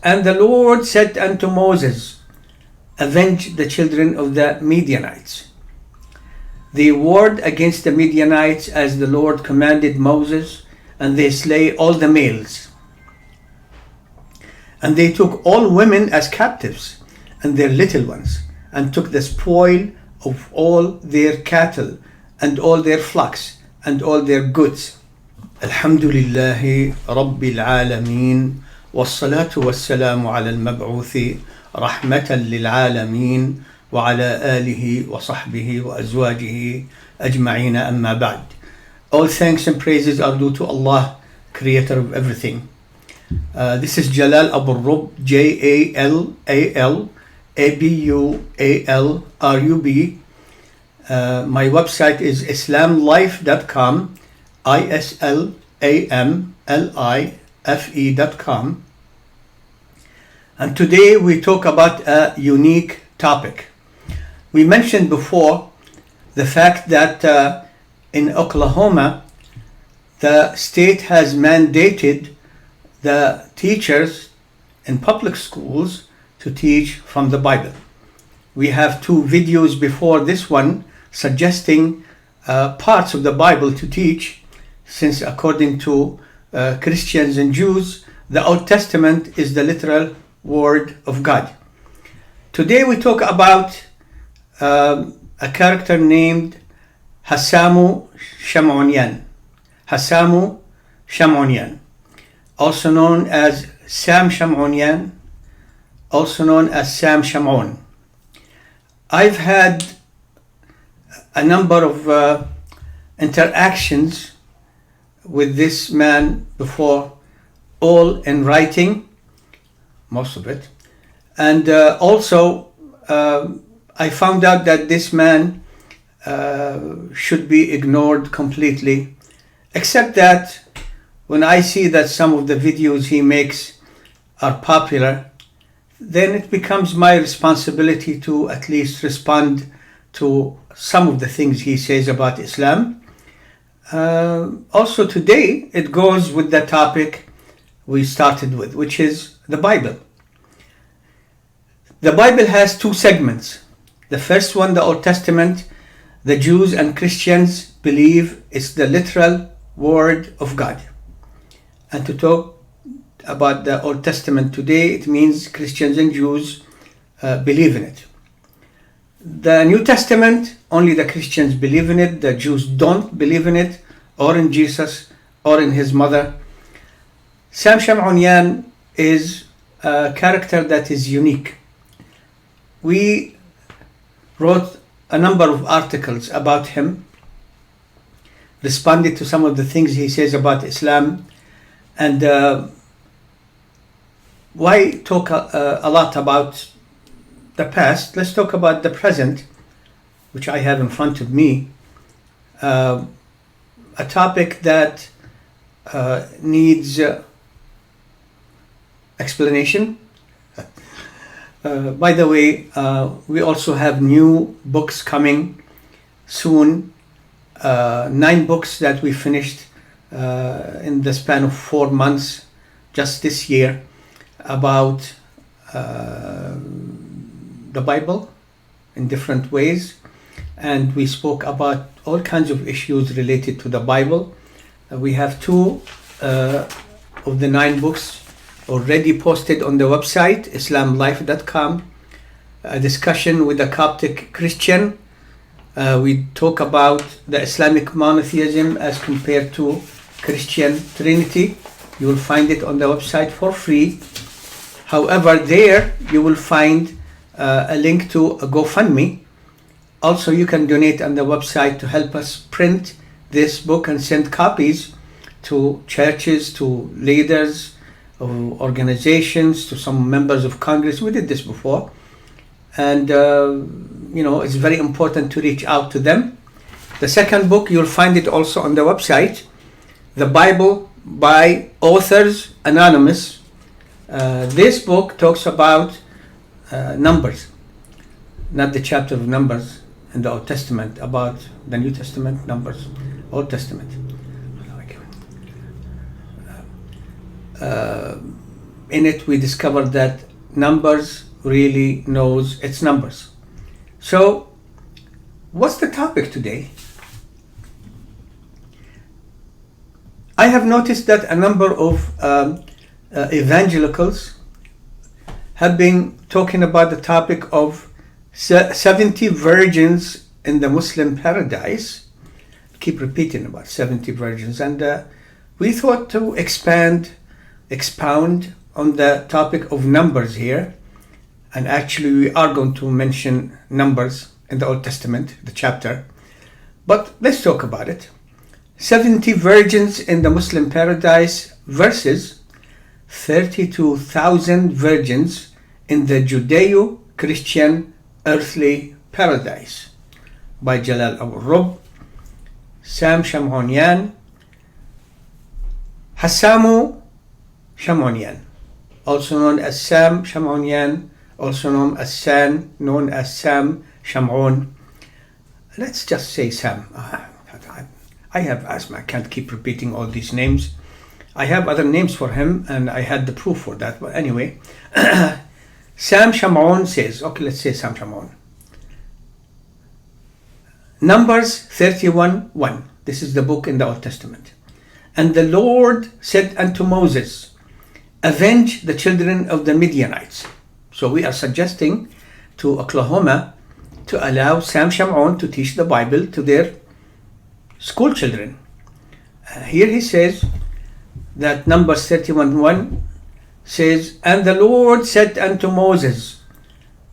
And the Lord said unto Moses, avenge the children of the Midianites. They warred against the Midianites as the Lord commanded Moses, and they slay all the males. And they took all women as captives, and their little ones, and took the spoil of all their cattle, and all their flocks, and all their goods. Alhamdulillahi Rabbil Alameen, والصلاة والسلام على المبعوث رحمة للعالمين وعلى آله وصحبه وأزواجه أجمعين أما بعد. All thanks and praises are due to Allah, creator of everything. This is Jalal Abualrub, JALALABUALRUB. My website is islamlife.com, ISLAMLIFE.com. And today we talk about a unique topic. We mentioned before the fact that in Oklahoma, the state has mandated the teachers in public schools to teach from the Bible. We have 2 videos before this one suggesting parts of the Bible to teach, since according to Christians and Jews, the Old Testament is the literal Word of God. Today we talk about a character named Hassamo Shamounian. Hassamo Shamounian, also known as Sam Shamounian, also known as Sam Shamoun. I've had a number of interactions with this man before, all in writing, most of it. And also I found out that this man should be ignored completely, except that when I see that some of the videos he makes are popular, then it becomes my responsibility to at least respond to some of the things he says about Islam. Also today, it goes with the topic we started with, which is the Bible. The Bible has 2 segments. The first one, the Old Testament, the Jews and Christians believe it's the literal Word of God. And to talk about the Old Testament today, it means Christians and Jews believe in it. The New Testament, only the Christians believe in it. The Jews don't believe in it, or in Jesus, or in his mother. Sam Shamounian is a character that is unique. We wrote a number of articles about him, responded to some of the things he says about Islam, and why talk a lot about the past? Let's talk about the present, which I have in front of me. A topic that needs explanation. By the way, we also have new books coming soon. 9 books that we finished in the span of 4 months just this year about the Bible in different ways. And we spoke about all kinds of issues related to the Bible. We have 2 of the 9 books already posted on the website, islamlife.com. A discussion with a Coptic Christian. We talk about the Islamic monotheism as compared to Christian Trinity. You will find it on the website for free. However, there you will find a link to a GoFundMe. Also, you can donate on the website to help us print this book and send copies to churches, to leaders of organizations, to some members of Congress. We did this before. And, it's very important to reach out to them. The second book, you'll find it also on the website, The Bible by Authors Anonymous. This book talks about numbers, not the chapter of Numbers in the Old Testament, about the New Testament, Numbers, Old Testament. in it we discovered that Numbers really knows its numbers. So, what's the topic today? I have noticed that a number of evangelicals have been talking about the topic of 70 virgins in the Muslim paradise. Keep repeating about 70 virgins, and we thought to expound on the topic of numbers here, and actually we are going to mention numbers in the Old Testament, the chapter, but let's talk about it. 70 virgins in the Muslim paradise versus 32,000 virgins in the Judeo-Christian earthly paradise by Jalal Abualrub, Sam Shamounian, Hassamo Shamounian, also known as Sam Shamounian, also known as Sam Shamoun. Let's just say Sam. I have asthma, I can't keep repeating all these names. I have other names for him and I had the proof for that, but anyway. Sam Shamoun says, okay, let's say Sam Shamoun. Numbers 31:1. This is the book in the Old Testament. And the Lord said unto Moses, avenge the children of the Midianites. So we are suggesting to Oklahoma to allow Sam Shamoun to teach the Bible to their school children. Here he says that Numbers 31:1 says, and the Lord said unto Moses,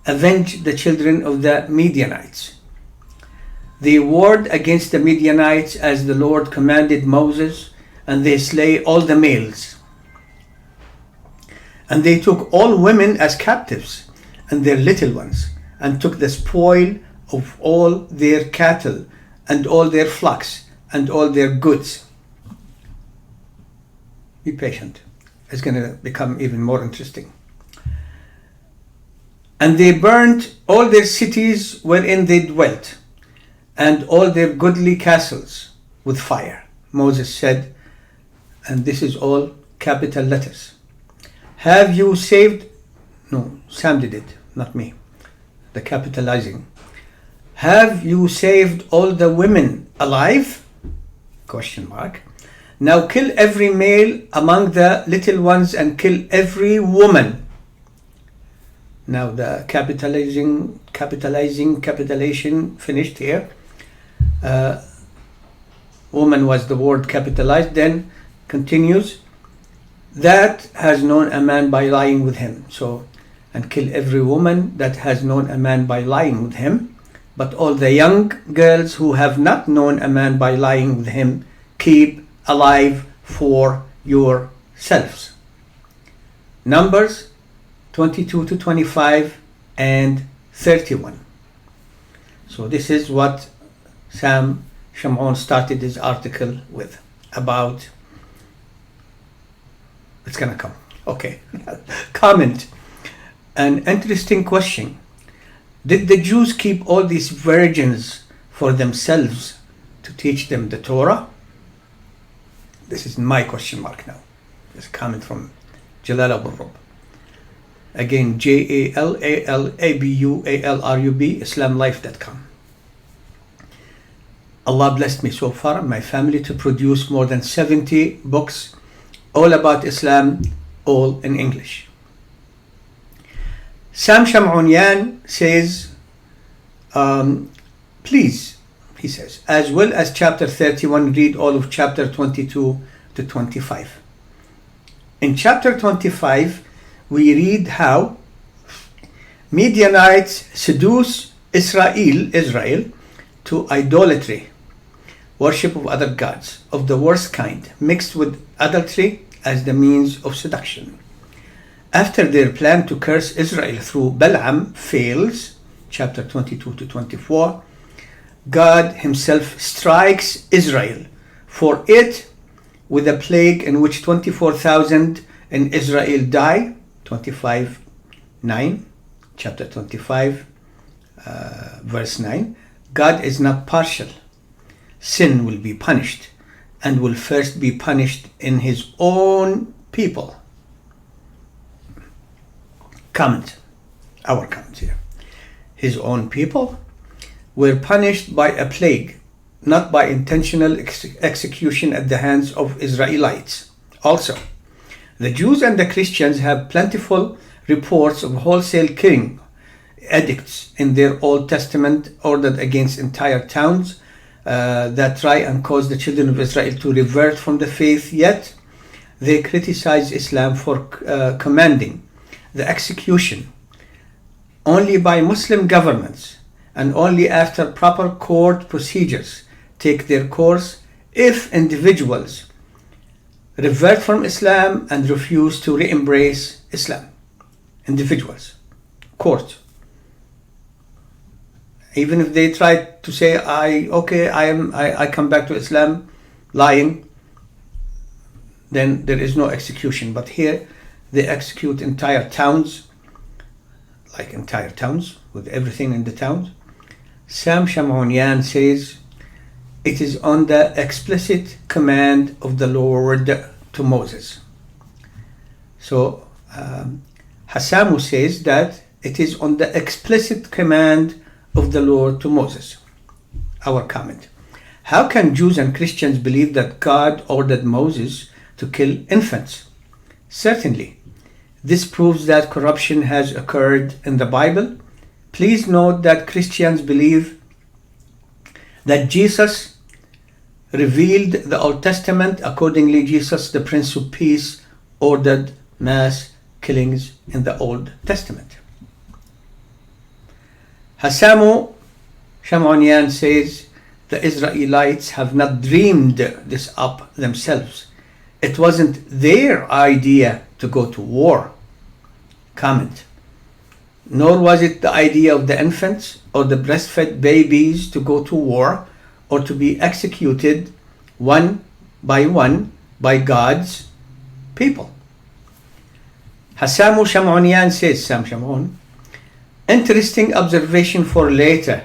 avenge the children of the Midianites. They warred against the Midianites as the Lord commanded Moses, and they slay all the males. And they took all women as captives, and their little ones, and took the spoil of all their cattle, and all their flocks, and all their goods. Be patient. It's going to become even more interesting. And they burnt all their cities wherein they dwelt, and all their goodly castles with fire. Moses said, and this is all capital letters, have you saved, no, Sam did it, not me, the capitalizing. Have you saved all the women alive? Question mark. Now kill every male among the little ones and kill every woman. Now the capitalization finished here. Woman was the word capitalized, then continues, that has known a man by lying with him. So, and kill every woman that has known a man by lying with him. But all the young girls who have not known a man by lying with him, keep alive for yourselves. Numbers 22 to 25 and 31. So this is what Sam Shamoun started his article with about. It's gonna come. Okay. Comment. An interesting question. Did the Jews keep all these virgins for themselves to teach them the Torah? This is my question mark now. This comment from Jalal Abualrub. Again, JALALABUALRUB, IslamLife.com. Allah blessed me so far and my family to produce more than 70 books all about Islam, all in English. Sam Shamounian says, please, he says, as well as chapter 31, read all of chapter 22 to 25. In chapter 25, we read how Midianites seduce Israel to idolatry, worship of other gods of the worst kind, mixed with adultery as the means of seduction. After their plan to curse Israel through Balaam fails, chapter 22 to 24, God himself strikes Israel for it with a plague in which 24,000 in Israel die, 25:9, chapter 25, verse 9. God is not partial. Sin will be punished and will first be punished in his own people. Comment. Our comment here. His own people were punished by a plague, not by intentional execution at the hands of Israelites. Also, the Jews and the Christians have plentiful reports of wholesale killing edicts in their Old Testament ordered against entire towns that try and cause the children of Israel to revert from the faith, yet they criticize Islam for commanding the execution only by Muslim governments and only after proper court procedures take their course if individuals revert from Islam and refuse to re-embrace Islam. Individuals. Court. Even if they try to say, I come back to Islam, lying, then there is no execution. But here they execute entire towns, like entire towns, with everything in the towns. Sam Shamounian says, it is on the explicit command of the Lord to Moses. So Hassamo says that it is on the explicit command of the Lord to Moses. Our comment. How can Jews and Christians believe that God ordered Moses to kill infants? Certainly, this proves that corruption has occurred in the Bible. Please note that Christians believe that Jesus revealed the Old Testament. Accordingly, Jesus, the Prince of Peace, ordered mass killings in the Old Testament. Hassamo Shamounian says the Israelites have not dreamed this up themselves. It wasn't their idea to go to war. Comment. Nor was it the idea of the infants or the breastfed babies to go to war or to be executed one by God's people. Hassamo Shamounian says, Sam Shamoun, interesting observation for later.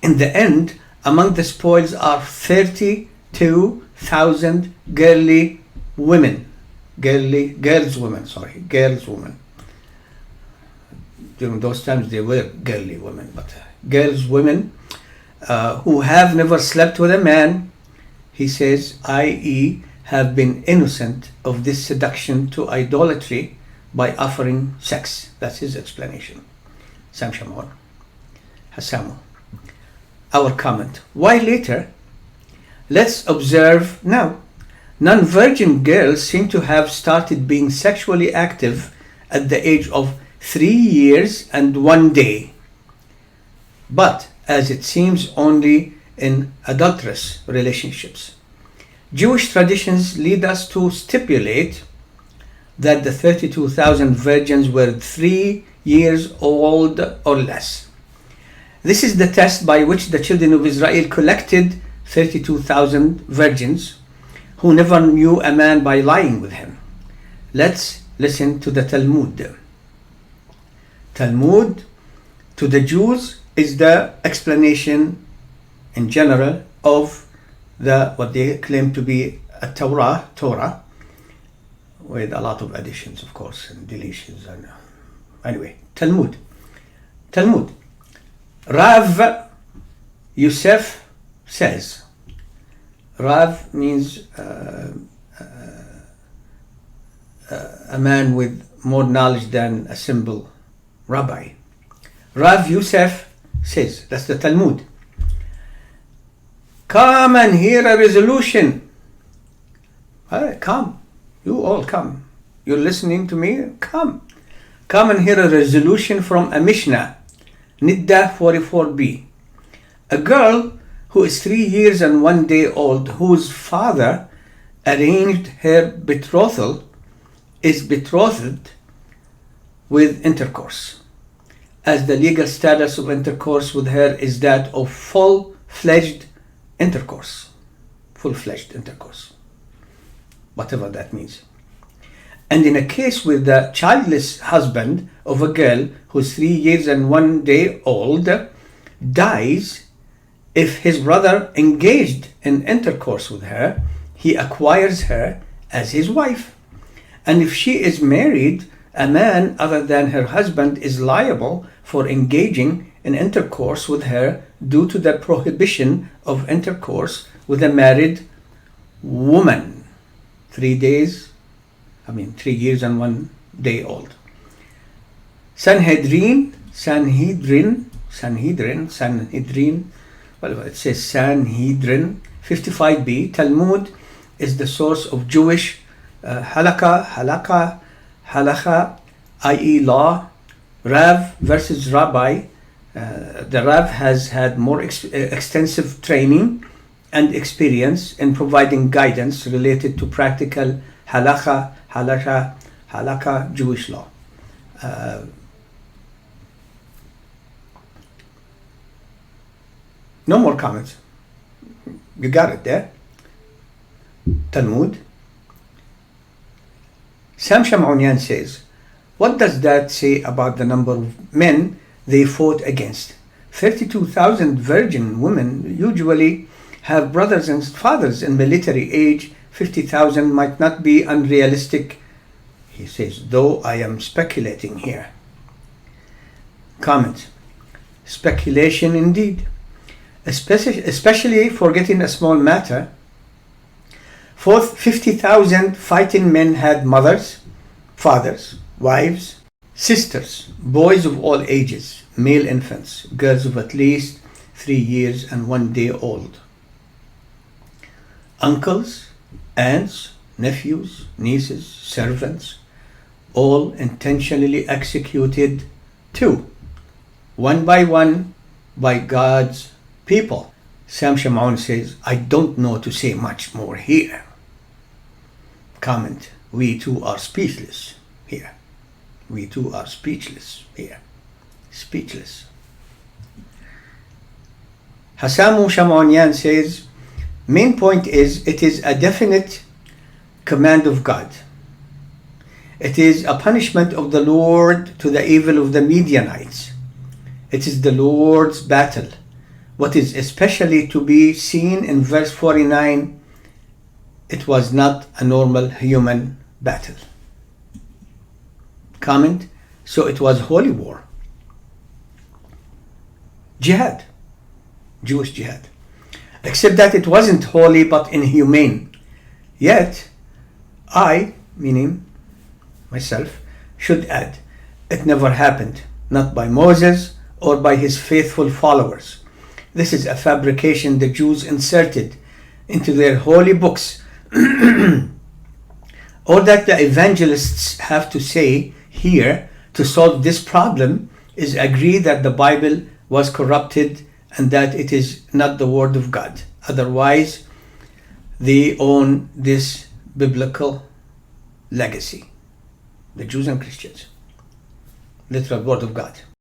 In the end, among the spoils are 32,000 girls women. During those times they were girly women, but women who have never slept with a man, he says, i.e. have been innocent of this seduction to idolatry by offering sex. That's his explanation. Sam Shamoun. Hassamo. Our comment. Why later? Let's observe now. Non-virgin girls seem to have started being sexually active at the age of 3 years and 1 day. But as it seems only in adulterous relationships. Jewish traditions lead us to stipulate that the 32,000 virgins were 3 years old or less. This is the test by which the children of Israel collected 32,000 virgins who never knew a man by lying with him. Let's listen to the Talmud. Talmud, to the Jews, is the explanation in general of what they claim to be a Torah, with a lot of additions, of course, and deletions. And anyway, Talmud. Rav Yosef says. Rav means a man with more knowledge than a simple rabbi. Rav Yosef says, that's the Talmud. Come and hear a resolution. Come. You all come. You're listening to me? Come. Come and hear a resolution from a Mishnah. Niddah 44b. A girl who is 3 years and 1 day old, whose father arranged her betrothal, is betrothed with intercourse, as the legal status of intercourse with her is that of full-fledged intercourse, whatever that means. And in a case with the childless husband of a girl who is 3 years and 1 day old dies, if his brother engaged in intercourse with her, he acquires her as his wife. And if she is married a man other than her husband is liable for engaging in intercourse with her due to the prohibition of intercourse with a married woman. 3 years and 1 day old. Sanhedrin, well, it says Sanhedrin 55b. Talmud is the source of Jewish halakha, i.e. law. Rav versus Rabbi. The Rav has had more extensive training and experience in providing guidance related to practical halakha, Jewish law. No more comments. You got it there. Talmud. Sam Shamounian says, what does that say about the number of men they fought against? 32,000 virgin women usually have brothers and fathers in military age. 50,000 might not be unrealistic, he says, though I am speculating here. Comment. Speculation indeed. Especially forgetting a small matter. 50,000 fighting men had mothers, fathers, wives, sisters, boys of all ages, male infants, girls of at least 3 years and 1 day old, uncles, aunts, nephews, nieces, servants, all intentionally executed too, one by God's people. Sam Shamoun says, I don't know to say much more here. Comment, we too are speechless here. We too are speechless here. Speechless. Hassamo Continues says, main point is it is a definite command of God. It is a punishment of the Lord to the evil of the Midianites. It is the Lord's battle. What is especially to be seen in verse 49, it was not a normal human battle. Comment, so it was holy war. Jihad, Jewish jihad. Except that it wasn't holy but inhumane. Yet, I, meaning myself, should add, it never happened, not by Moses or by his faithful followers. This is a fabrication the Jews inserted into their holy books. All that the evangelists have to say here to solve this problem is agree that the Bible was corrupted and that it is not the word of God. Otherwise, they own this biblical legacy. The Jews and Christians. Literal word of God.